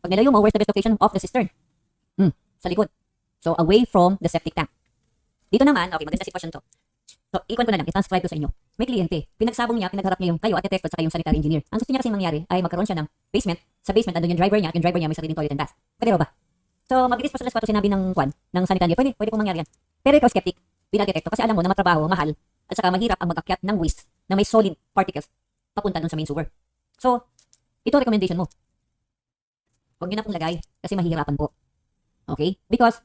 Pag nilayo mo, where's the best location of the cistern? Sa likod. So, away from the septic tank. Dito naman, okay, maganda sitwasyon to. So, ikon ko na lang, i-transcribe ko sa inyo. May kliyente, pinagsabong niya, pinagharap niya yung kayo, architect, at saka yung sanitary engineer. Ang gusto niya kasi mangyari ay magkaroon siya ng basement. Sa basement, andun yung driver niya, at yung driver niya may sariling toilet and bath. Pwede ba? So, mag-itis pa sa sinabi ng kwan, ng sanitary engineer, pwede pong mangyari yan. Pero ikaw skeptic, bilang arkitekto, kasi alam mo na matrabaho, mahal, at saka mahirap ang mag-akyat ng waste na may solid particles papunta dun sa main sewer. So, ito recommendation mo. Huwag niyo na pong lagay kasi mahihirapan po. Okay? Because,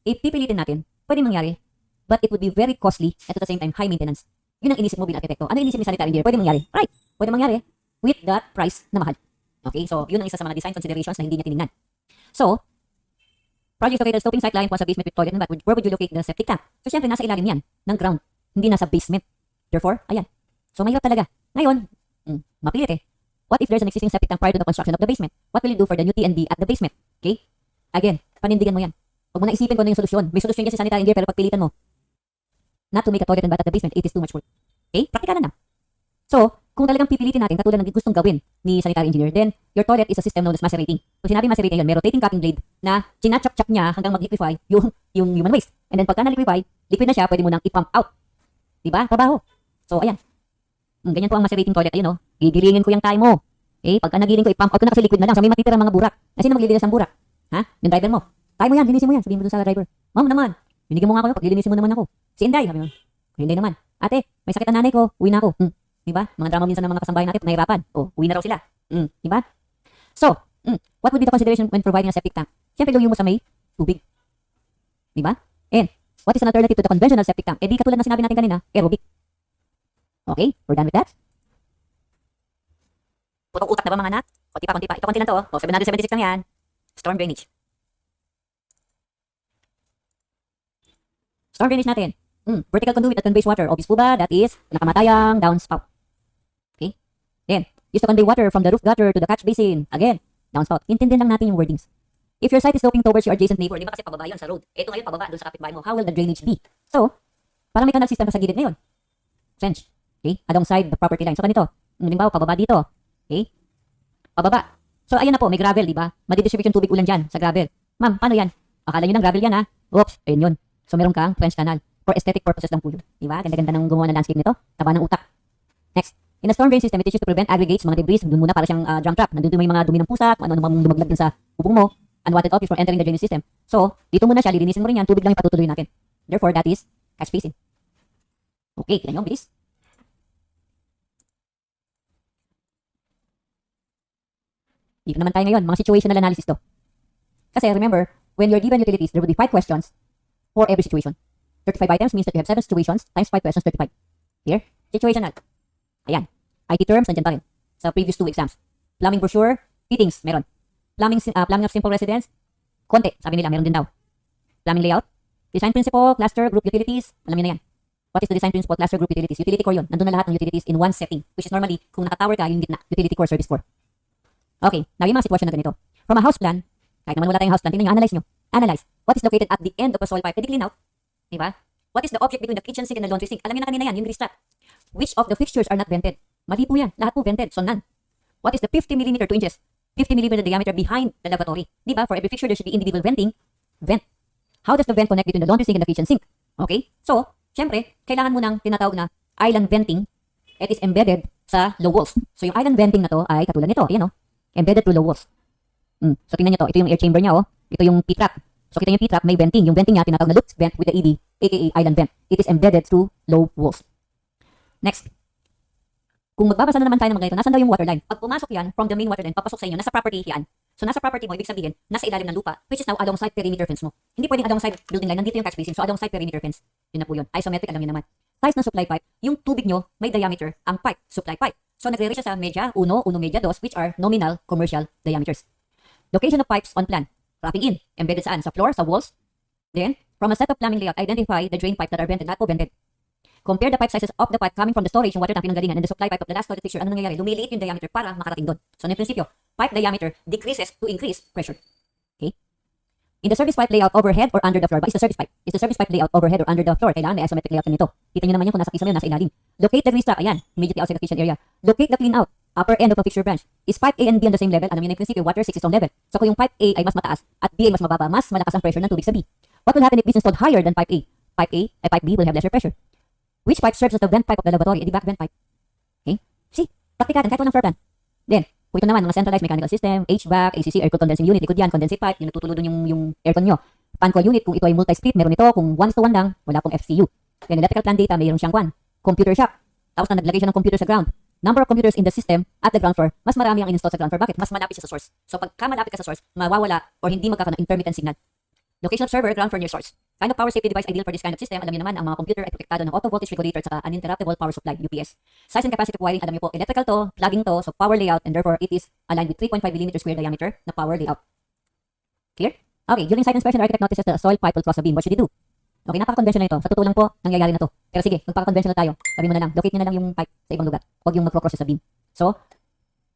if pipilitin natin, pwede mangyari, but it would be very costly at the same time high maintenance. Yun ang inisip mo bilang arkitekto. Ano inisip ni sanitary engineer? Pwede mangyari. Right. Pwede mangyari with that price na mahal. Okay? So, yun ang isa sa mga design considerations na hindi niya tinignan. So, project located sloping site line sa basement with toilet and bath. Where would you locate the septic tank? So, syempre, nasa ilalim yan ng ground. Hindi nasa basement. Therefore, ayan. So, mahirap talaga. Ngayon, mapilit eh. What if there's an existing septic tank prior to the construction of the basement? What will you do for the new T&D at the basement? Okay? Again, panindigan mo yan. Huwag mo na isipin kung ano yung solusyon. May solusyon yan si sanitary engineer pero pagpilitan mo not to make a toilet and bath at the basement, it is too much work. Okay? Praktikalan na. So, kung talagang pipilitin natin katulad ng gustong gawin ni sanitary engineer, then your toilet is a system known as macerating. So, sinabi macerating yun, may rotating cutting blade na sinachap-chap niya hanggang mag-liquefy yung human waste. And then, pagka na-liquefy, liquid na siya, pwede mo nang i-pump out. Diba? Trabaho. So, ayan. Ganyan po ang macerating toilet. Ayun, no? Gigilingin ko yung time mo. Eh, pagka nagiling ko, i-pump out ko na kasi liquid na lang. So, may matitira mga burak. Na sino maglilinis ng burak? Ha? Yung driver mo. Tayo mo yan, linisin mo yan. Sabihin mo dun sa driver. Ma'am naman, binigyan mo nga ako, paglilinisin mo naman ako. Si Inday, sabi mo. Inday naman. Ate, may sakit ang nanay ko, uwi na ako. Diba? Mga drama minsan ng mga kasambahay natin, nahirapan. Uwi na raw sila. Diba? So, what would be the consideration when providing a septic tank? Siyempre, luyo mo sa may tubig. Diba? And, what is an alternative to the conventional septic tank? Eh, di katulad na sinabi natin kanina, aerobic. Okay? We're done with that? Putong utak na ba mga anak? Konti pa, konti pa. Ito konti lang to. 776 lang yan. Storm drainage. Storm drainage natin. Vertical conduit at conveys water. Obvious po ba? That is nakamatayang downspout. Okay? Then, used to convey water from the roof gutter to the catch basin. Again, downspout. Intindihin lang natin yung wordings. If your site is sloping towards your adjacent neighbor, di ba kasi pababa yun sa road? Ito ngayon pababa dun sa kapitbahay mo. How will the drainage be? So, parang may canal system sa gilid ngayon. Trench. Okay? Alongside the property line. So, ganito. Halimbawa, pababa dito. Okay? Pababa. So, ayan na po. May gravel, di ba? Madidistribute yung tubig ulan dyan sa gravel. Ma'am, paano yan? Akala nyo ng gravel yan, ha? Oops. Ayun yun. So, meron kang French canal. For aesthetic purposes lang po yun. Diba? Ganda-ganda ng gumawa ng landscape nito. Taba ng utak. Next. In a storm drain system, it is used to prevent aggregates, mga debris. Doon muna para siyang drum trap. Nandun may mga dumi ng pusa, kung ano-ano dumaglag din sa bubong mo. Unwanted objects from entering the drainage system. So, dito muna siya, lilinisin mo rin yan. Tubig lang yung patutuloy natin. Therefore, that is catch basin. Okay, kita nyo, bilis. Dito naman tayo ngayon, mga situational analysis to. Kasi remember, when you're given utilities, there will be 5 questions for every situation. 35 items means that you have 7 situations times 5 questions, 35. Here, situational. Ayan. IT terms, nandiyan pa rin. Sa previous 2 exams. Plumbing brochure, fittings, meron. Plumbing of simple residence, konti. Sabi nila, meron din daw. Plumbing layout, design principle, cluster, group utilities, alam niyo na yan. What is the design principle, cluster, group utilities? Utility core yun. Nandun na lahat ng utilities in one setting, which is normally, kung nakatower ka, yung gitna, utility core, service core. Okay, now yung mga sitwasyon na ganito. From a house plan, kahit naman wala tayong house plan, tingnan nyo, analyze nyo. Analyze. What is located at the end of a soil pipe? Pwede clean out. Diba? What is the object between the kitchen sink and the laundry sink? Alam niyo na kanina yan, yung grease trap. Which of the fixtures are not vented? Mali po yan. Lahat po vented. So none. What is the 50 mm 2 inches? 50 mm diameter behind the lavatory. Diba? For every fixture, there should be individual venting. Vent. How does the vent connect between the laundry sink and the kitchen sink? Okay? So, syempre, kailangan mo ng tinatawag na island venting. It is embedded sa low walls. So, yung island venting na to ay katulad nito. Ayan, oh. Embedded through low walls. So, tingnan nyo to. Ito yung air chamber niya, oh. Ito yung P-trap. So, kita nyo yung P-trap, may venting. Yung venting niya, tinatawag na loop vent with the ED, aka island vent. It is embedded through low walls. Next. Kung magbabasa na naman tayo ng mga ito, nasan daw yung water line? Pag pumasok yan, from the main water line, papasok sa inyo, nasa property yan. So, nasa property mo, ibig sabihin, nasa ilalim ng lupa, which is now alongside perimeter fence mo. Hindi pwedeng alongside building line, nandito yung catch basin. So, alongside perimeter fence. Yun na po yun. Isometric, alam niyo naman. Size ng supply pipe, yung tubig nyo, may diameter, ang pipe, supply pipe. So, nagre-reach siya sa media 1, media 2, which are nominal commercial diameters. Location of pipes on plan. Wrapping in. Embedded saan? Sa floor, sa walls. Then, from a set of plumbing layout, identify the drain pipe that are vented, lahat po vented. Compare the pipe sizes of the pipe coming from the storage, yung water tank pinanggalingan, and the supply pipe of the last toilet fixture. Ano nangyayari? Lumiliit yung diameter para makarating doon. So, na prinsipyo, pipe diameter decreases to increase pressure. Okay? In the service pipe layout, overhead or under the floor. Ba is the service pipe? Is the service pipe layout overhead or under the floor? Kailangan may isometric layout nito. Kita nyo naman yun kung nasa kisame yun, nasa ilalim. Locate the grease trap. Ayan, immediately outside the kitchen area. Locate the clean out. upper end of a fixture branch. Is pipe A and B on the same level? Alam niyo na yung prinsipyo, water 6 is on level. So kung yung pipe A ay mas mataas at B ay mas mababa, mas malakas ang pressure ng tubig sa B. What will happen if B is installed higher than pipe A? Pipe B will have lesser pressure. Which pipe serves as the vent pipe of the laboratory? Di back vent pipe. Okay? See, praktikatin kahit walang floor plan. Then, kung ito naman, mga centralized mechanical system, HVAC, ACC, air cooled condensing unit, likod yan, condensate pipe, yung nagtutulo dun yung aircon nyo. Fan coil unit, kung ito ay multi-split, meron ito. Kung 1:1 lang, wala pong FCU. Then, electrical plant data, mayroon siyang computer shop. Tapos na naglagay siya ng computer sa ground. Number of computers in the system at the ground floor, mas marami ang install sa ground floor. Bakit? Mas malapit siya sa source. So, pagka malapit ka sa source, mawawala or hindi magkakaroon ng intermittent signal. Location of server, ground floor near source. Kind of power safety device ideal for this kind of system. Alam niyo naman, ang mga computer ay protektado ng auto voltage regulator at saka uninterruptible power supply, UPS. Size and capacity of wiring, alam niyo po, electrical to, plugging to, so power layout, and therefore it is aligned with 3.5 mm square diameter na power layout. Clear? Okay, during site inspection, architect notices that a soil pipe will cross the beam. What should he do? Okay, napaka-conventional ito. Sa totoo lang po, nangyayari na to. Pero sige, magpaka-conventional tayo. Sabi mo na lang, locate nyo na lang yung pipe sa ibang lugar. Huwag yung mag-cross sa beam. So,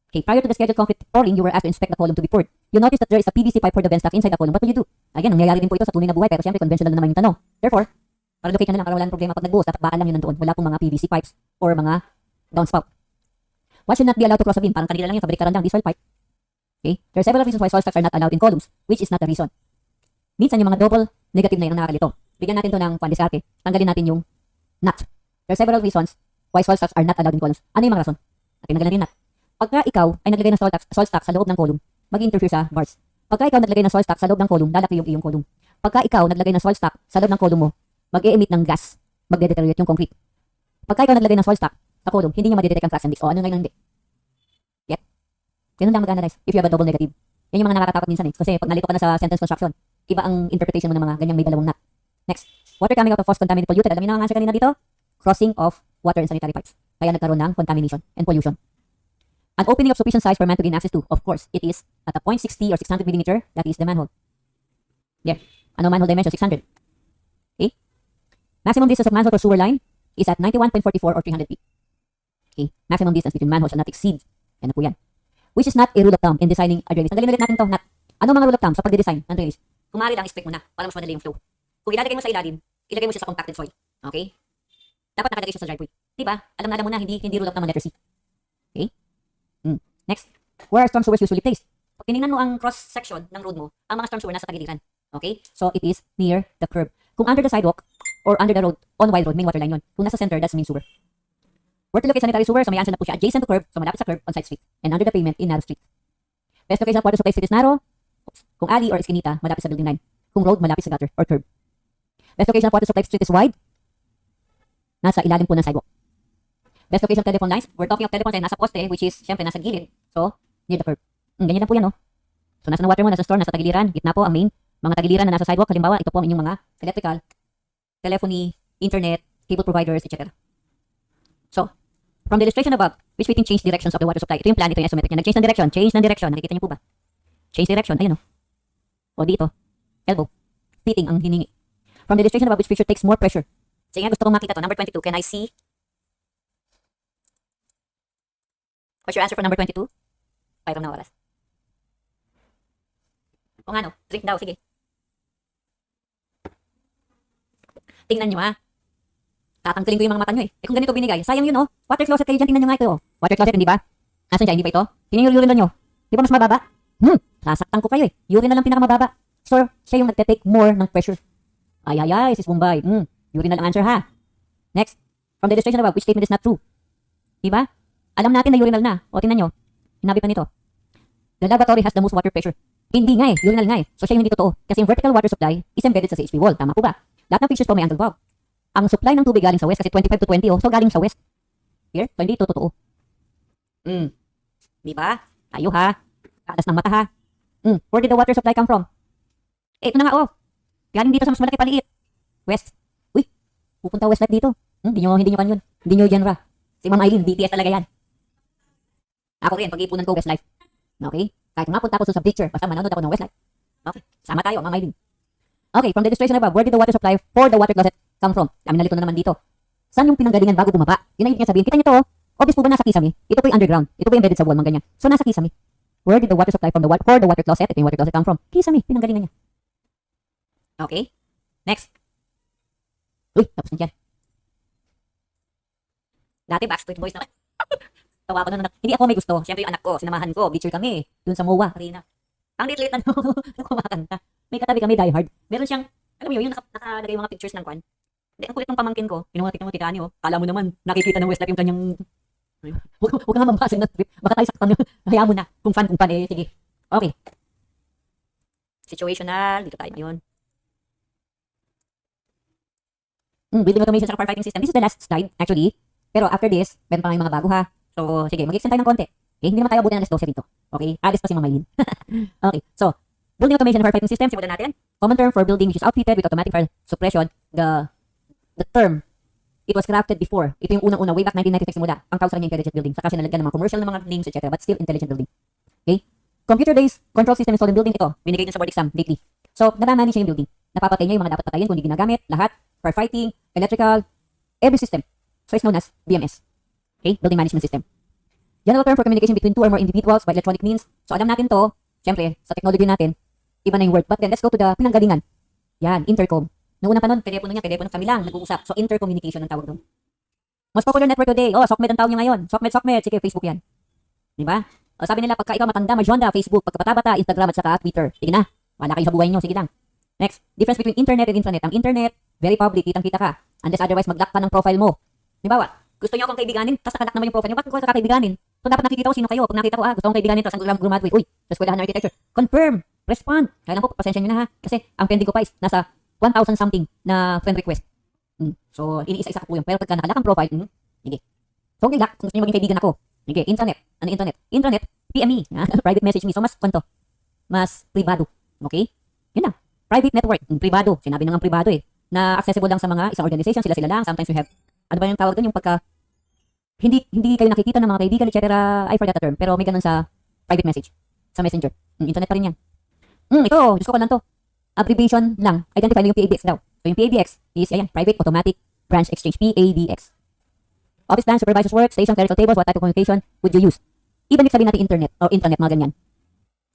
okay, prior to the scheduled concrete pouring, you were asked to inspect the column to be poured. You notice that there is a PVC pipe for the vent stack inside the column. What will you do? Again, nangyayari din po ito sa tunay na buhay, pero syempre conventional na naman yung tanong. Therefore, para locate nyo na lang, para wala ng problema pag nagbuhos, dapat baan lang yun nandoon. Wala pong mga PVC pipes or mga downspout. What should not be allowed to cross the beam? Parang kanila lang yung fabrikaran lang, this soil pipe. Okay? There are several reasons why soil stacks are not allowed in columns, which is not the reason. Minsan yung mga double negative na yun ang nakakalito. Bigyan natin to ng pandiskarte. Tanggalin natin yung nut. There are several reasons why soil stacks are not allowed in columns. Ano yung mga rason? At tinanggalan natin nut. Pagka ikaw ay naglagay ng soil stack sa loob ng column, mag-interfere sa bars. Pagka ikaw naglagay ng soil stack sa loob ng column, lalaki yung iyong column. Pagka ikaw naglagay ng soil stack sa loob ng column mo, mag-e-emit ng gas, magde-deteriorate yung concrete. Pagka ikaw naglagay ng soil stack sa column, hindi niya madidetect ang cracks and leaks. O ano ngayon hindi? Yet? Ganun lang mag-analyze if you have a double negative. Yan yung mga nakakatakot minsan eh. Kasi pag nalito ka na sa sentence construction, iba ang interpretation mo ng mga ganyang may dalawang nut. Next, water coming out of forced contaminated polluted. Alam niyo na nga siya kanina dito? Crossing of water and sanitary pipes. Kaya nagkaroon ng contamination and pollution. An opening of sufficient size for man to gain access to. Of course, it is at a 0.60 or 600 mm. That is the manhole. There. Ano manhole dimension? 600. Okay? Maximum distance of manhole per sewer line is at 91.44 or 300 feet. Okay? Maximum distance between manholes shall not exceed. Yan na po yan. Which is not a rule of thumb in designing a drainage. Tanggalin ulit natin to. Not. Ano mga rule of thumb sa pagde-design ng drainage? Kung maaari lang, expect mo na para mas madali yung flow. Kung ilalagay mo sa ilalim, ilagay mo siya sa compacted soil. Okay? Dapat nakalagay siya sa driveway. Diba? Alam na mo na, hindi rule of thumb ang letter C. Okay? Next, where are storm sewers usually placed? Pag tinignan mo ang cross-section ng road mo, ang mga storm sewer nasa tagiliran. Okay? So, it is near the curb. Kung under the sidewalk or under the road, on wide road, main water line yun. Kung nasa center, that's main sewer. Where to locate sanitary sewer? So, may answer na po siya. Adjacent to curb, so malapit sa curb, on side street. And under the pavement, in narrow street. Best location of water supply street is narrow. Kung alley or eskinita, malapit sa building line. Kung road, malapit sa gutter or curb. Best location of water supply street is wide. Nasa ilalim po ng sidewalk. Best location of telephone lines. We're talking of telephone line nasa poste, which is, syempre, nasa gilid. So, near the curb. Ganyan lang po yan, no? So, nasa water mo, nasa store, nasa tagiliran. Gitna po ang main. Mga tagiliran na nasa sidewalk. Halimbawa, ito po ang inyong mga electrical, telephony, internet, cable providers, etc. So, from the illustration above, which we can change directions of the water supply. Ito yung plan, ito yung isometric niya. Nag-change ng direction. Change ng direction. Nakikita niyo po ba? Change direction. Ayun, no? O dito. Elbow. Fitting ang hiningi. From the illustration above, which fixture takes more pressure. Sige nga, gusto kong makita to. Number 22. Can I see? What's your answer for number 22? 5 na oras. O nga no, drink daw, sige. Tingnan nyo ha. Tatanggalin ko yung mga mata nyo eh. Kung ganito binigay, sayang yun oh. Water closet kayo dyan, tingnan nyo nga ito oh. Water closet, hindi ba? Nasaan dyan, hindi ba ito? Tingnan yung urinal nyo. Di ba mas mababa? Sasaktan ko kayo eh. Urinal lang pinakamababa. So, siya yung nagte-take more ng pressure. Ay, sis Bombay. Urinal ang answer ha. Next, from the illustration above, which statement is not true? Di ba? Alam natin na urinal na. O, tingnan nyo. Hinabi pa nito. The lavatory has the most water pressure. Hindi nga eh. Urinal nga eh. So, siya yung hindi totoo. Kasi yung vertical water supply is embedded sa CHP wall. Tama po ba? Lahat ng fixtures po may angle valve. Ang supply ng tubig galing sa west kasi 25 to 20 oh. So, galing sa west. Here? So, hindi ito totoo. Di ba? Tayo ha. Kalas ng mata ha. Where did the water supply come from? Eh, ito na nga oh. Galing dito sa mas malaki paliit. West. Uy, pupunta west light dito. Hindi nyo kanyon. Hindi nyo genre. Si Ma'am Eileen, BTS talaga yan. Ako rin, pag-iipunan ko Westlife. Okay? Kahit mapunta ako sa picture, basta manonood ako ng Westlife. Okay? Sama tayo, Ma'am Eileen. Okay, from the illustration above, where did the water supply for the water closet come from? Kami nalito na naman dito. Saan yung pinanggalingan bago bumaba? Yun ang ibig niya sabihin. Kita niyo to, obvious po ba nasa kisame? Ito po yung underground. Ito po yung embedded sa wall, mga ganyan. So, nasa kisame. Where did the water supply for the water closet? Ito yung water closet come from. Kisame, pinanggalingan niya. Okay? Next. Uy, tapos na dyan. Dati Backstreet Boys naman. Tawa ko na, hindi ako may gusto. Siyempre yung anak ko, sinamahan ko, beacher kami. Dun sa MOA, arena. Ang lit-lit na kumakanta. May katabi kami, Die Hard. Meron siyang, alam mo yun, yung nakalagay yung mga pictures ng kwan. Hindi, ang kulit ng pamangkin ko. Kinuha mo, Tita Ani, oh. Kala mo naman, nakikita ng Westlife yung kanyang, huwag ka nga mabasa ng trip. Baka tayo saktan yun. Hayaan mo na. Kung fan, eh. Sige. Okay. Situational. Dito tayo ngayon. Building automation sa firefighting system. This is the last slide, actually. Pero after this, meron pa nga yung mga bago, ha. So, sige, mag-extend tayo ng konti. Okay, hindi naman tayo abutin ng alas 12 dito. Okay, alis pa si Mamaylin. Okay, so, building automation for firefighting system, simulan natin. Common term for building which is outfitted with automatic fire suppression. The term, it was crafted before. Ito yung unang-una, way back 1996 simula. Ang tawag sa kanya intelligent building. Saka sinalagyan ng mga commercial na mga names, etc. But still intelligent building. Okay? Computer-based control system installed in building. Ito, binigay din sa board exam lately. So, namamanage niya yung building. Napapatay niya yung mga dapat patayin kung hindi ginagamit. Lahat, firefighting, electrical, every system. So, it's known as BMS. Okay? Building Management System. General term for communication between two or more individuals by electronic means. So, alam natin to. Siyempre, sa technology natin, iba na yung word. But then, let's go to the pinanggalingan. Yan, intercom. Noong unang panahon, telepono kami lang, nag-uusap. So, intercommunication ang tawag doon. Most popular network today. Oh, SOCMED ang tawag niya ngayon. SOCMED. Sige, Facebook yan. Diba? O, sabi nila, pagka ikaw matanda, majonda, Facebook. Pagka bata-bata, Instagram at saka Twitter. Sige na. Wala kayo sa buhay nyo. Sige lang. Next, difference between internet and intranet. Ang internet, very public. Kitang-kita ka. Unless otherwise, mag-lock ka ng profile mo. Diba? Gusto niyo akong kaibiganin, tapos nakalock naman yung profile niyo. Bakit ko sa kaibiganin? So, dapat nakikita ko sino kayo. Pag nakita ko, gusto kong kaibiganin, tapos ang graduate. Uy, sa eskwelahan ng architecture. Confirm. Respond. Kailan po, pasensya nyo na ha. Kasi, ang pending ko pa is, nasa 1,000 something na friend request. So, iniisa-isa ko po yun. Pero pagka nakalock ang profile, sige. So, okay, lock. Kung gusto niyo maging kaibigan ako. Sige, internet. Ano internet? Internet, PME. Private message me. So, mas kwento. Mas privado. Okay? Yun lang. Private network. Privado. Sinabi na nga privado eh. Na accessible lang sa mga isang organization. Sila lang. Sometimes we have, ano ba yung tawag doon? Yung pagka, hindi kayo nakikita ng mga kaibigan, etc. I forgot the term. Pero may ganun sa private message. Sa messenger. Internet pa rin yan. Ito, Diyos ko lang to. Abbreviation lang. Identify yung PABX daw. So yung PABX is, ayan, Private Automatic Branch Exchange. PABX. Office plan, supervisors work, station, clerical tables, what type of communication would you use? Even if sabihin natin internet or intranet, mga ganyan.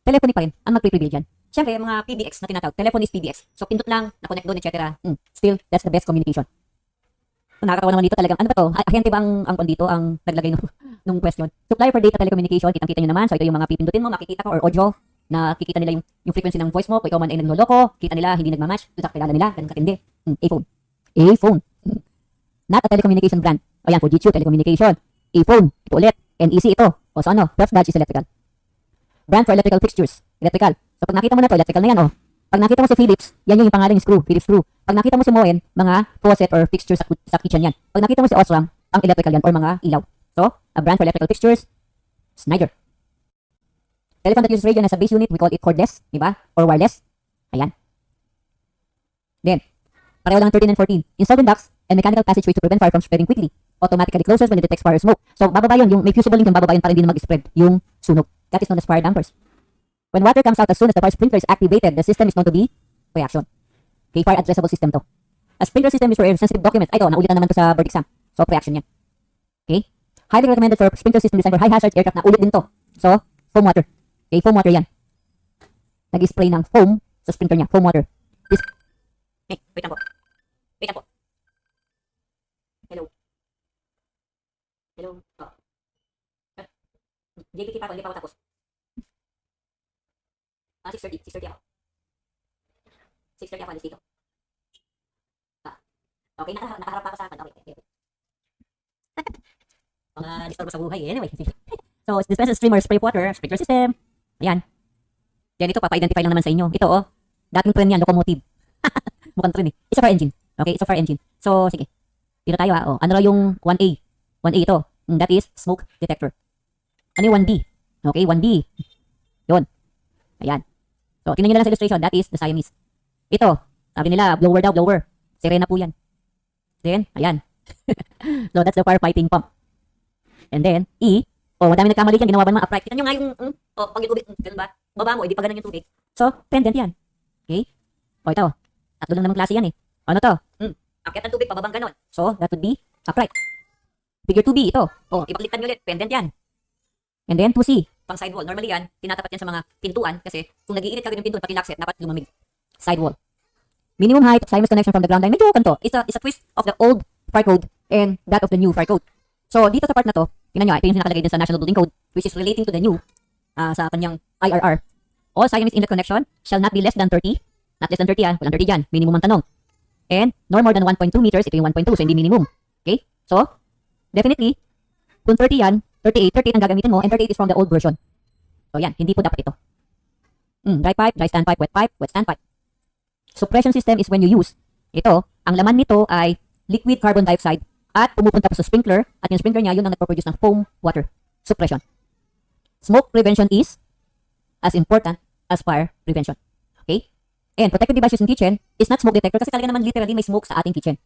Telephony pa rin ang magpre-prevail dyan. Siyempre, mga PBX na tinatawag. Telephone is PBX. So pindot lang, na-connect doon, etc. Still, that's the best communication. Nakakatawa naman dito talagang, ano ba to? Ahente ba ang dito, ang naglagay nung question? Supplier for data telecommunication, kitang-kita nyo naman. So ito yung mga pipindutin mo, makikita ko, or audio. Nakikita nila yung frequency ng voice mo. Kung ikaw man ay nagloloko, kita nila, hindi nagmamatch. Doon sa kilala nila, ganun katindi. A-phone. A-phone. Not a telecommunication brand. O yan, Fujitsu, telecommunication. A-phone. Ito ulit. NEC ito. O so ano? First badge is electrical. Brand for electrical fixtures. Electrical. So pag nakita mo na to, electrical na yan, oh. Pag nakita mo si Philips, yan yung pangalan yung screw, Philips screw. Pag nakita mo si Moen, mga faucet or fixtures sa kitchen yan. Pag nakita mo si Osram, ang electrical yan or mga ilaw. So, a brand for electrical fixtures, Schneider. Telephone that uses radio as a base unit, we call it cordless, di ba? Or wireless. Ayan. Then, pareho lang 13 and 14. Installed in ducts and mechanical passageway to prevent fire from spreading quickly. Automatically closes when it detects fire or smoke. So, bababa yun. Yung may fusible link yung bababa yun para hindi na mag-spread yung sunog. That is known as fire dampers. When water comes out as soon as the fire sprinkler is activated, the system is known to be reaction. Okay, fire addressable system to. A sprinkler system is for sensitive documents. Ay, ito, naulitan naman to sa board exam. So, reaction yan. Okay? Highly recommended for sprinkler system designed for high hazard aircraft na ulit din to. So, foam water. Okay, foam water yan. Nag-spray ng foam sa sprinkler niya. Foam water. This... Hey, wait lang po. Wait lang po. Hello. Hello. Oh. JPT pa ako, hindi pa ako tapos. 6:30. 6:30 ako. 6:30 ako alis dito. Okay, nakaharap pa ako sa akin. Okay. Mga disturbo sa buhay. Anyway. So, dispenser stream or spray water, sprinkler system. Ayan. Yan ito, papa-identify lang naman sa inyo. Ito, oh. Dating trend yan, locomotive. Mukhang trend eh. Isa for engine. Okay, isa for engine. So, sige. Dito tayo oh. Ano raw yung 1A? 1A ito. That is smoke detector. Ano yung 1B? Okay, 1B. Yun. Ayan. So, tingnan nyo lang sa illustration. That is the Siamese. Ito. Sabi nila, blower daw, blower. Sirena po yan. Then, ayan. So, that's the firefighting pump. And then, E. Oh, madami nagkamali dyan. Ginawa ba mga upright? Tignan nyo nga yung, pag yung tubig, ganun ba? Baba mo, hindi pa ganun yung tubig. So, pendant yan. Okay? O, ito. Tatlo lang naman klase yan eh. Ano to? Akyat ng tubig, pababang ganun. So, that would be upright. Figure 2B, ito. Oh, ipaglitan nyo ulit. Pendant yan. And then, 2C. Pang sidewall. Normally yan, tinatapat yan sa mga pintuan kasi kung nag-iinit ka yung pintuan, pati lock set, dapat lumamig. Sidewall. Minimum height of Siamese connection from the ground line. Medyo kanto. It's a twist of the old fire code and that of the new fire code. So, dito sa part na to, tingnan nyo, ito yung nakalagay din sa National Building Code, which is relating to the new, sa kanyang IRR. All Siamese inlet connection shall not be less than 30. Not less than 30 walang 30 dyan, minimum ang tanong. And nor more than 1.2 meters, ito yung 1.2, so hindi minimum. Okay? So, definitely, kung 30 yan, 38 ang gagamitin mo, and 38 is from the old version. So yan, hindi po dapat ito. Dry pipe, dry standpipe, wet standpipe. Suppression system is when you use, ito, ang laman nito ay liquid carbon dioxide at pumupunta pa sa sprinkler, at yung sprinkler niya, yun ang nagpo-produce ng foam water. Suppression. Smoke prevention is as important as fire prevention. Okay? And protective devices in kitchen is not smoke detector kasi talaga naman literally may smoke sa ating kitchen.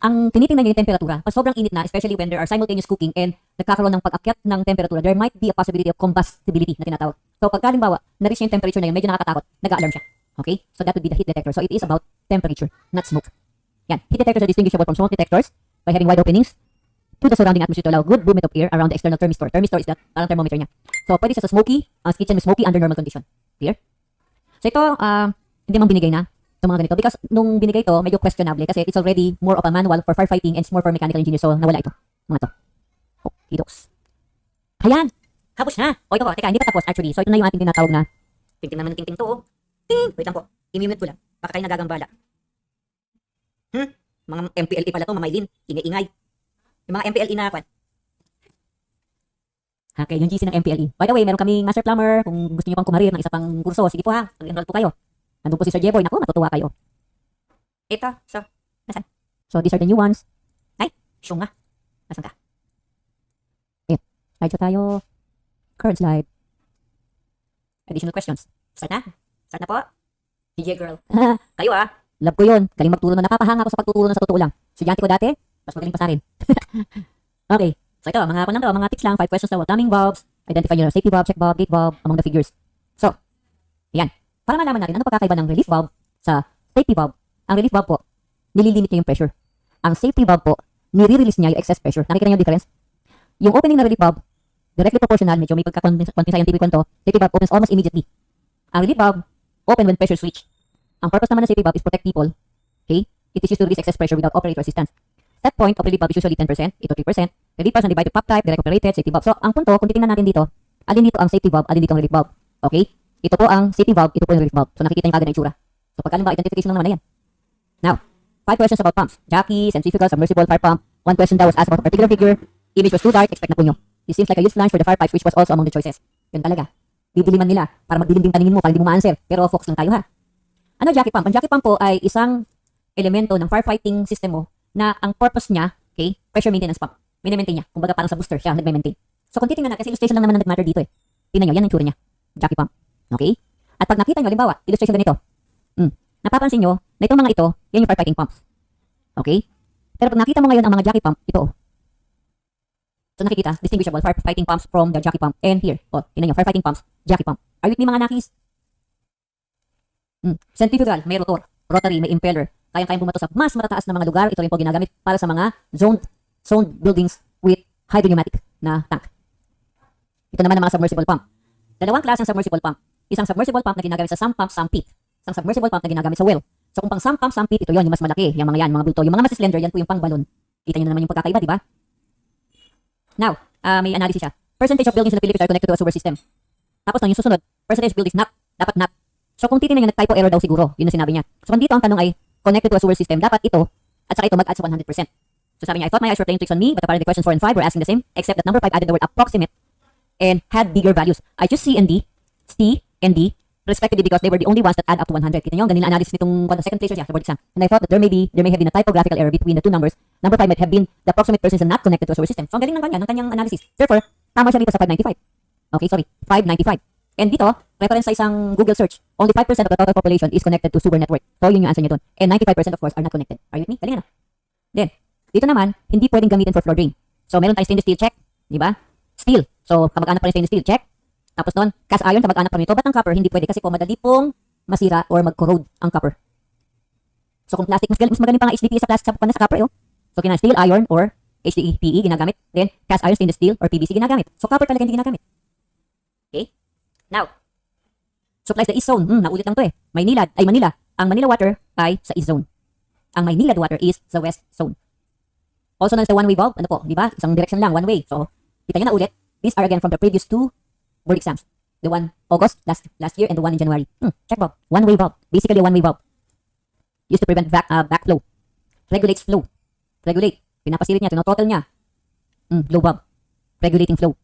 Ang tinitingnan niyo yung temperatura, pag sobrang init na, especially when there are simultaneous cooking and nagkakaroon ng pag-akyat ng temperatura, there might be a possibility of combustibility na tinatawag. So pag halimbawa, na-reach yung temperature na yun, medyo nakakatakot, nag-a-alarm siya. Okay? So that would be the heat detector. So it is about temperature, not smoke. Yan. Heat detectors are distinguishable from smoke detectors by having wide openings to the surrounding atmosphere to allow good movement of air around the external thermistor. Thermistor is that parang thermometer niya. So pwede siya sa smoky, ang kitchen may smoky under normal condition. Clear? So ito, hindi man binigay na itong mga ganito because nung binigay ito, medyo questionable kasi it's already more of a manual for firefighting and it's more for mechanical engineers. So nawala ito. Mga to. Oh, hidoks. Ayan! Habos na! O ito po, teka, hindi pa tapos actually. So ito na yung ating tinatawag na ting-ting naman ng ting-ting to. Oh. Ting! Wait lang po. I-mute ko lang. Baka kayo nagagambala. Mga MPLE pala to, mamaylin. Ingay-ingay. Yung mga MPLE na kwan. Okay, yung GC ng MPLE. By the way, meron kaming master plumber. Kung gusto niyo pang kumarir ng isa pang kurso, sige po ha. Mag-enroll po kayo. Nandun po si Sir Jeboy. Naku, matutuwa kayo. Ito, so, nasan? So, these are the new ones. Ay, syung nga. Nasan ka? Ayan. Slide tayo. Current slide. Additional questions. Start na? Start na po? DJ girl. Kayo love ko yun. Galing magturo na. Napapahanga ako sa pagtuturo na sa totoo lang. Estudyante ko dati, mas magaling pa sa akin. Okay. So ito, mga tips lang. 5 questions daw. Timing valves. Identify your safety valve, check valve, gate valve, among the figures. So, yan. Para malaman natin, ano pagkakaiba ng relief valve sa safety valve? Ang relief valve po, nililimit niya yung pressure. Ang safety valve po, nire-release niya yung excess pressure. Nakikita niyo yung difference? Yung opening ng relief valve, directly proportional, medyo may pagka-konting scientific to, safety valve opens almost immediately. Ang relief valve, open when pressure switch. Ang purpose naman ng safety valve is protect people. Okay? It is used to release excess pressure without operator assistance. Set point of relief valve is usually 10%, ito 3%. Relief valves are divided pop type, direct operated, safety valve. So, ang punto, kung titingnan natin dito, alin dito ang safety valve, alin dito ang relief valve. Okay? Ito po ang safety valve, ito po yung relief valve. So, nakikita niyo kagad na itsura. So, pagkalimbawa, identification lang naman na yan. Now, 5 questions about pumps. Jockey, centrifugal, submersible, fire pump. 1 question daw was asked about a particular figure. Image was too dark, expect na po nyo. This seems like a useful lunch for the fire pipes, which was also among the choices. Yun talaga. Didiliman nila para magdilim-dim paningin mo, para hindi mo ma-answer. Pero focus lang tayo ha. Ano jockey pump? Ang jockey pump po ay isang elemento ng firefighting system mo na ang purpose niya, okay, pressure maintenance pump. Mini-maintain niya. Kumbaga parang sa booster siya, nagme-maintain. So kung titingnan natin, kasi illustration lang naman ang nag-matter dito eh. Tingnan nyo, yan ang tsura niya. Jockey pump. Okay? At pag nakita nyo, halimbawa, illustration ganito. Napapansin nyo, na itong mga ito, yan yung firefighting pumps. Okay? Pero pag nakita mo ngayon ang mga jockey pump, ito. So nakikita, distinguishable firefighting pumps from the jockey pump. And here, tingnan nyo, firefighting pumps, jockey pump. Are you with me mga nakis? Centrifugal, may rotor. Rotary, may impeller. Kayang-kayang bumato sa mas matataas na mga lugar. Ito rin po ginagamit para sa mga zoned buildings with hydropneumatic na tank. Ito naman ang mga submersible pump. Dalawang klase ng submersible pump. Isang submersible pump na ginagamit sa sump pump, sump pit. Isang submersible pump na ginagamit sa well. So kung pang sump pump, sump pit, ito yon, yung mas malaki. Yung mga yan, mga bulto. Yung mga mas slender, yan po yung pang balon. Kita nyo naman yung pagkakaiba, di ba? Now, may analysis siya. Percentage of buildings in the Philippines are connected to a sewer system. Tapos yung susunod, percentage of buildings not, dapat not. So kung titingnan nyo, nag-typo error daw siguro. Yun ang sinabi niya. So kung dito ang tanong ay connected to a sewer system, dapat ito, at saka ito mag-add sa 100%. So sabi niya, I thought my eyes were playing tricks on me, but apparently the questions 4 and 5 were asking the same, except that number 5 added the word approximate and had bigger values. I choose C and D, respectively because they were the only ones that add up to 100. Kita nyo, ganun analysis nitong second place siya sa board exam. And I thought that there may have been a typographical error between the two numbers. Number 5 might have been the approximate persons and not connected to a sewer system. So ang galing ng kanyang analysis. Therefore, tama siya dito sa 595. Okay, sorry, 595. And dito, reference sa isang Google search, only 5% of the total population is connected to sewer network. So yun yung answer niya doon. And 95% of course are not connected. Are you with me? Galing na. Then, dito naman, hindi pwedeng gamitin for floor drain. So meron tayong stainless steel, check. Di ba? Steel. So kamag-anak pa rin stainless steel, check. Tapos doon, cast iron, kamag-anak pa rin ito. But ang copper, hindi pwede kasi po madali pong masira or mag-corrode ang copper. So kung plastic, mas magaling pa nga HDPE sa plastic sa copper. So kina steel, iron, or HDPE ginagamit. Then, cast iron, stainless steel, or PVC ginagamit. So copper talaga hindi ginagamit. Okay? Now, supplies the east zone. Naulit lang to eh. Manila. Ang Manila water ay sa east zone. Ang Maynilad water is sa west zone. Also known as the one-way valve. Ano po, di ba? Isang direction lang, one way. So, kita nyo na ulit. These are again from the previous two board exams. The one August last year and the one in January. Check valve. One-way valve. Basically a one-way valve. Used to prevent backflow. Regulates flow. Regulate. Pinapasilit niya, tinothrottle niya. Blow valve. Regulating flow.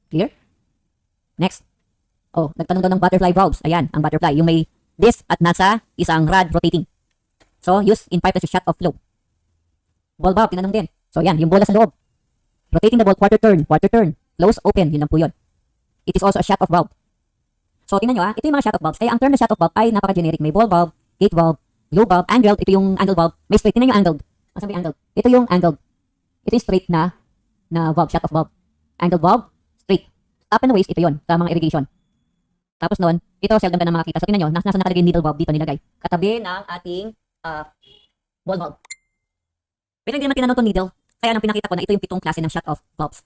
Clear? Next. Oh, nagtanong daw ng butterfly valves. Ayan, ang butterfly. Yung may disc at nasa isang rod rotating. So, used in pipe as a shut off flow. Ball valve, tinanong din. So, yan, yung bola sa loob. Rotating the ball quarter turn. Close, open. Yun lang po yun. It is also a shut off valve. So, tingnan nyo ito yung mga shut off valves. Kaya ang term na shut off valve ay napaka-generic. May ball valve, gate valve, globe valve, angled. Ito yung angle valve. May straight. Tingnan nyo angled. Masabi angled. Ito yung angled. Ito yung straight na valve, shut off valve. Angled valve, straight. Up and waist, ito yun, sa mga irrigation. Tapos noon, ito seldom ka na makakita. So, tingnan nyo, nasa nakalagay needle valve dito nilagay. Katabi ng ating ball valve. Pero hindi naman tinanong itong needle. Kaya nang pinakita ko na ito yung 7 klase ng shut off valves.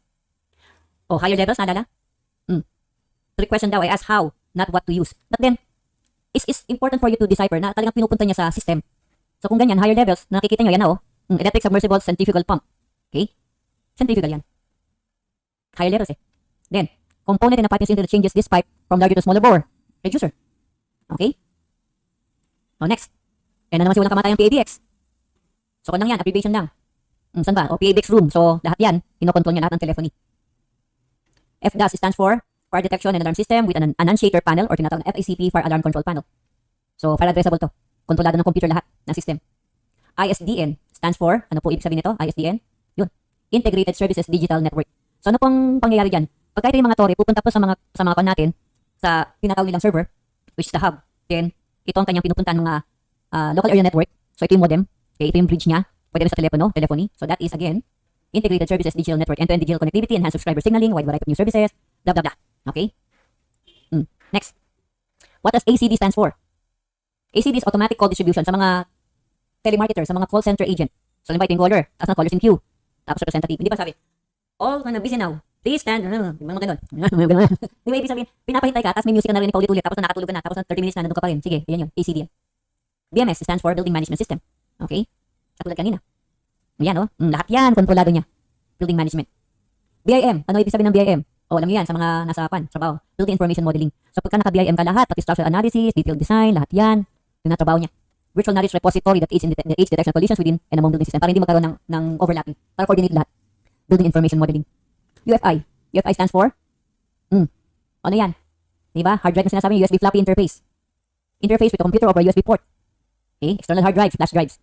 Oh, higher levels, naalala? Trick question daw, I asked how, not what to use. But then, it's important for you to decipher na talagang pinupunta niya sa system. So kung ganyan, higher levels, nakikita nyo yan na electric submersible centrifugal pump. Okay? Centrifugal yan. Higher levels Then, component in a pipe cylinder that changes this pipe from larger to smaller bore. Reducer. Okay? So next. Yan na naman si walang kamatayang PABX. So kung lang yan, abbreviation lang. Saan ba? O PABX room. So lahat yan, kinokontrol niya lahat ng telephony. FDAS stands for Fire Detection and Alarm System with an Annunciator Panel or tinatawag na FACP, Fire Alarm Control Panel. So fire addressable to. Kontrolado ng computer lahat ng system. ISDN stands for, ano po ibig sabihin nito? ISDN? Yun. Integrated Services Digital Network. So ano pong pangyayari dyan? Pagka ito yung mga tore, pupunta po sa mga pan natin, sa tinatawag nilang server, which is the hub. Then, ito ang kanyang pinupuntahan mga local area network. So ito yung modem. Okay, ito yung bridge niya. Pwede rin sa telephony. So that is again, Integrated Services Digital Network. End-to-end digital connectivity, enhanced subscriber signaling, wide variety of new services, blah, blah, blah. Okay? Next. What does ACD stands for? ACD is automatic call distribution sa mga telemarketer, sa mga call center agent. So, inviting caller, tapos na callers in queue, tapos representative. Hindi ba sabi, all na busy now, please stand, mga ganun. Di ba ibig sabihin, pinapahintay ka, tapos may music ka na rin paulit-ulit, tapos na nakatulog ka na, tapos na 30 minutes na, nandun ka pa rin. Sige, yan yun, ACD yan. BMS stands for Building Management System. Okay? Katulad kanina. Yan, lahat yan, kontrolado niya. Building Management. BIM, ano ibig sabihin ng BIM? Alam niyo yan sa mga nasa trabaho. Building Information Modeling. So pagka naka-BIM ka lahat, pati structural analysis, detailed design, lahat yan, yung natrabaho niya. Virtual Knowledge Repository that aids in detection of collisions within and among building system para hindi magkaroon ng overlapping. Para coordinate lahat. Building Information Modeling. UFI. UFI stands for? Ano yan? Diba? Hard drive na sinasabi niyo, USB floppy interface. Interface with a computer over a USB port. Okay? External hard drives, flash drives.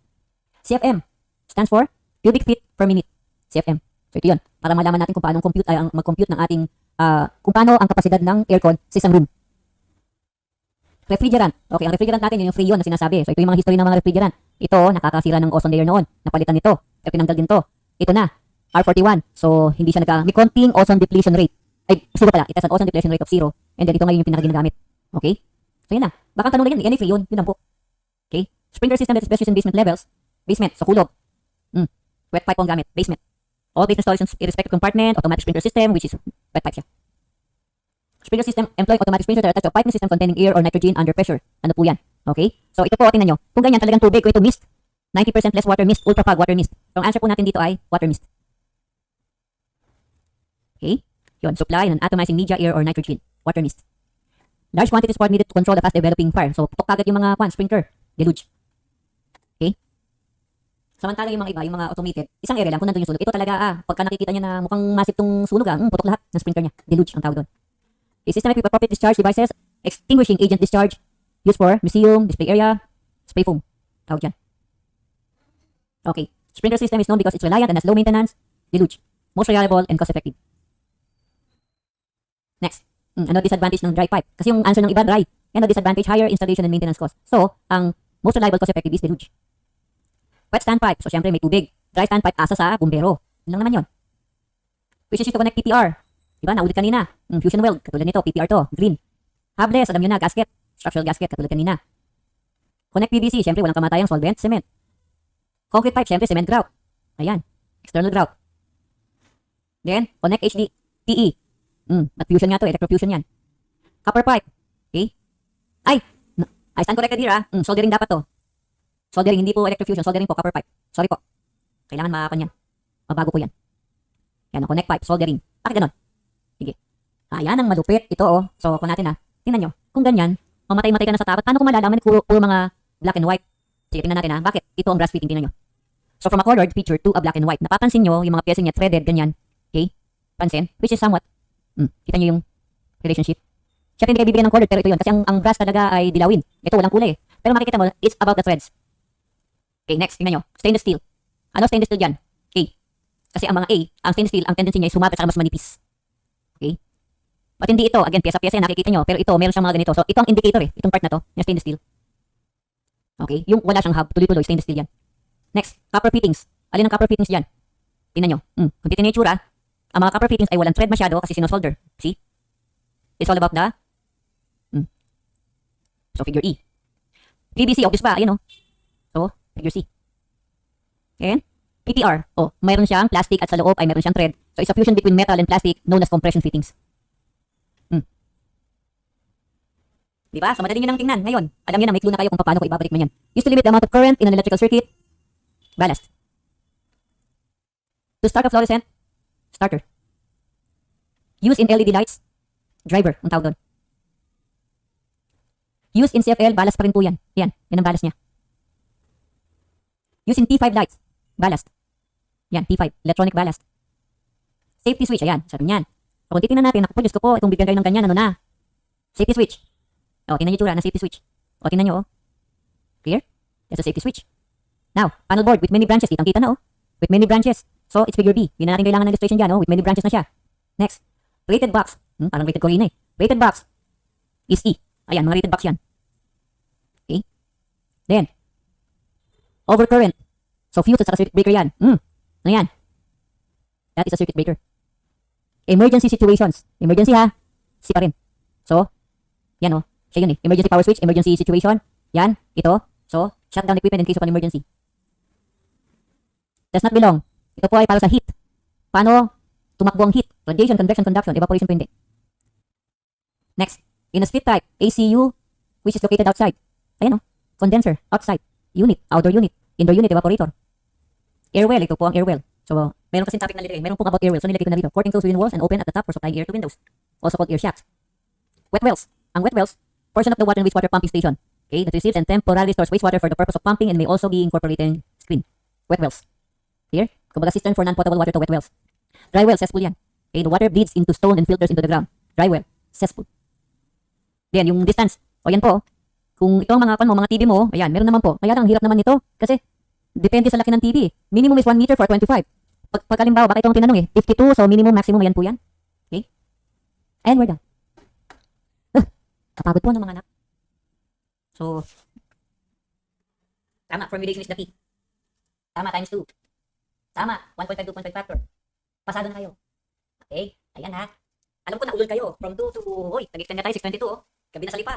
CFM stands for cubic feet per minute. CFM. So ito yun. Para malaman natin kung paano mag-compute ng ating, kung paano ang kapasidad ng aircon sa isang room. Refrigerant. Okay, ang refrigerant natin, yun yung Freon na sinasabi. So ito yung mga history ng mga refrigerant. Ito, nakakasira ng ozone layer noon. Napalitan nito. Pero tinanggal din to. Ito na, R41. So hindi siya may konting ozone depletion rate. Ay, zero pala. It has an ozone depletion rate of 0. And then ito ngayon yung pinakaginagamit. Okay? So yun na. Baka tanong na yan, yan yung Freon. Yun lang po. Okay? Sprinkler system that is best used in basement levels. Basement. So kulog. Wet pipe ang gamit. Basement. All basement installations, irrespective compartment, automatic sprinkler system, which is wet pipe siya. Sprinkler system employ automatic sprinkler that attach to a piping system containing air or nitrogen under pressure. Ano po yan? Okay? So ito po, tingnan nyo. Kung ganyan, talagang tubig, kung ito mist, 90% less water mist, ultra fog water mist. So ang answer po natin dito ay water mist. Okay? Yun, supply ng atomizing media, air or nitrogen. Water mist. Large quantities of water needed to control the fast developing fire. So putok kagad yung mga sprinkler, deluge. Okay? Samantala yung mga iba, yung mga automated, isang area lang kung nandun yung sunog. Ito talaga, pagka nakikita niya na mukhang massive tong sunog, putok lahat ng sprinkler niya. Deluge ang tawag doon. A system with appropriate discharge devices, extinguishing agent discharge, used for museum, display area, spray foam. Tawag dyan. Okay. Sprinkler system is known because it's reliant and has low maintenance, deluge. Most reliable and cost effective. Next. Ano disadvantage ng dry pipe? Kasi yung answer ng iba dry. Yan ang disadvantage, higher installation and maintenance cost. So, ang most reliable cost effective is deluge. Wet standpipe. So, syempre may tubig. Dry standpipe, asa sa bumbero. Yun lang naman yun. Which is to connect PPR. Diba? Naulit kanina. Fusion weld. Katulad nito. PPR to. Green. Hables. Alam nyo na. Gasket. Structural gasket. Katulad kanina. Connect PVC. Syempre, walang kamatayang solvent. Cement. Concrete pipe. Syempre, cement grout. Ayan. External grout. Then, connect HDPE. But fusion nga to. Electrofusion yan. Copper pipe. Okay? I stand corrected here Soldering dapat to. Soldering, hindi po electrofusion. Soldering po, copper pipe. Sorry po. Kailangan maapan yan. Mabago ko yan. Yan, connect pipe, soldering. Bakit ganon? Sige. Ayan ang malupit. Ito, oh. So, kung natin, tingnan nyo. Kung ganyan, mamatay-matay ka na sa tapat. Paano kung malalaman puro mga black and white? Sige, tingnan natin, Bakit? Ito ang brass fitting, tingnan nyo. So, from a colored feature to a black and white. Napapansin nyo, yung mga pyesa niya, threaded, ganyan. Okay? Pansin? Which is somewhat, kita nyo yung relationship. Siya hindi kayo bibigyan ng colored, pero ito yun. Kasi ang brass talaga ay dilawin. Ito, walang kulay. Pero makikita mo, it's about the threads. Okay, next, tingnan nyo. Stainless steel. Ano stainless steel dyan? Okay. Kasi ang mga ang stainless steel, ang tendency niya ay sumabit sa mas manipis. Okay? But hindi ito, again, pyesa-pyesa yan, nakikita nyo. Pero ito, meron siyang mga ganito. So, ito ang indicator Itong part na to, yung stainless steel. Okay? Yung wala siyang hub, tuloy-tuloy, stainless steel yan. Next, copper fittings. Alin ang copper fittings dyan? Tingnan nyo. Kung titignan yung tsura, ang mga copper fittings ay walang thread masyado kasi sinosolder. See? It's all about the so, figure E. PVC, obvious ba? Ayan, So, figure C. Okay? PTR. Mayroon siyang plastic at sa loob ay mayroon siyang thread. So, it's a fusion between metal and plastic known as compression fittings. Diba? So, madali nyo nang tingnan. Ngayon, alam nyo na, may clue na kayo kung paano ko ibabalik mo yan. Used to limit the amount of current in an electrical circuit. Ballast. To start a fluorescent starter. Use in LED lights. Driver, ang tawag doon. Use in CFL, ballast pa rin po yan. Yan ang ballast niya. Use in P5 lights. Ballast. Yan, P5, electronic ballast. Safety switch, ayan, sabi niyan. So, kung titignan natin, Diyos ko po, itong bigyan kayo ng ganyan, ano na? Safety switch. Tingnan nyo yung tsura ng safety switch. Tingnan nyo, Clear? That's a safety switch. Now, panel board with many branches. Kitang-kita na, With many branches. So, it's figure B. Hindi na natin kailangan ng illustration dyan, With many branches na siya. Next. Rated box. Parang rated ko rin Rated box is E. Ayan, mga rated box yan. Okay? Then, overcurrent. So, fuse at saka circuit breaker yan. Ano yan? That is a circuit breaker. Emergency situations. Emergency ha. C pa rin. So, yan siya yun Emergency power switch, emergency situation. Yan, ito. So, shutdown equipment in case of an emergency. Does not belong. Ito po ay para sa heat. Paano tumakbo ang heat? Radiation, convection, conduction. Evaporation po hindi. Next. In a split type, ACU, which is located outside. Ayan Condenser, outside. Unit, outdoor unit. Indoor unit, evaporator. Air well, ito po ang air well. So, meron kasing topic na nilagay. Meron pong about air well. So, nilagay ko na dito. Porting close within walls and open at the top for supplying air to windows. Also called air shafts. Wet wells. Ang wet wells, portion of the water and wastewater pumping station. Okay, that receives and temporarily stores wastewater for the purpose of pumping and may also be incorporated in screen. Wet wells. Here, kumbaga cistern for non-potable water to wet wells. Dry well, cesspool yan. Okay, the water bleeds into stone and filters into the ground. Dry well, cesspool. Then, yung distance. Yan po. Kung ito ang mga TV mo, ayan, meron naman po. Kaya lang, hirap naman nito. Kasi, depende sa laki ng TV. Minimum is 1 meter for 25. Pagkalimbawa, baka itong tinanong 52, so minimum, maximum, ayan po yan. Okay? And we're done. Kapagod po ng mga anak. So, tama, formulation is the key. Tama, times 2. Tama, 1.5 to 2.5 factor. Pasado na kayo. Okay, ayan ha. Alam ko na ulol kayo. From 2 to, nag-extend na tayo, 622. Gabi na sa lipa.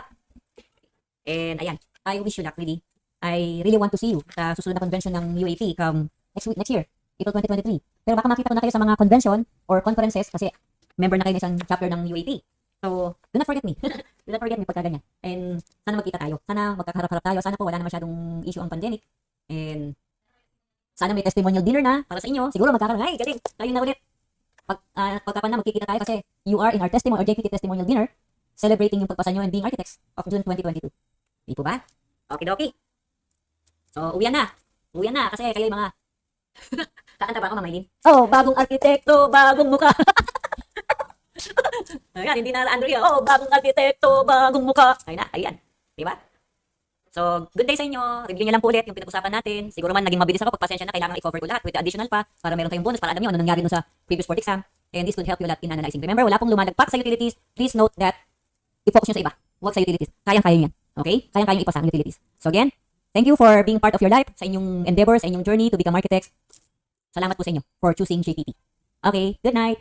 And ayan, I wish you luck really. I really want to see you sa susunod na convention ng UAP next year, April 2023. Pero baka makita ko na kayo sa mga convention or conferences kasi member na kayo ng isang chapter ng UAP. So, do not forget me. Do not forget me pagka ganyan. And sana magkita tayo. Sana magkakaharap-harap tayo. Sana po wala na masyadong issue ang pandemic. And sana may testimonial dinner na para sa inyo. Siguro magkakaroon. Ay, galing. Tayo na ulit. Pagkapan na magkikita tayo kasi you are in our testimony or JPT testimonial dinner celebrating yung pagpasa nyo and being architects of June 2022. Di po ba? Okay. So, uwian na. Uwian na kasi kayo yung mga kakanta ba ako, Mama Eileen? Bagong arkitekto, bagong mukha. Ayan, hindi na Andrea. Bagong arkitekto, bagong mukha. Ayan. Diba? So, good day sa inyo. Review niyo lang po ulit yung pinag-usapan natin. Siguro man naging mabilis ako. Pagpasensya na, kailangan i-cover ko lahat with the additional pa para meron kayong bonus para alam niyo ano nangyari dun sa previous board exam. And this could help you a lot in analyzing. Remember, wala pong lumalagpak sa utilities. Please note that i-focus nyo sa iba. Huwag sa utilities. Kayang-kaya yan. Okay? Kayang-kaya nyo ipasa ang utilities. So again, thank you for being part of your life, sa inyong endeavors, sa inyong journey to become architects. Salamat po sa inyo for choosing JPT. Okay, good night.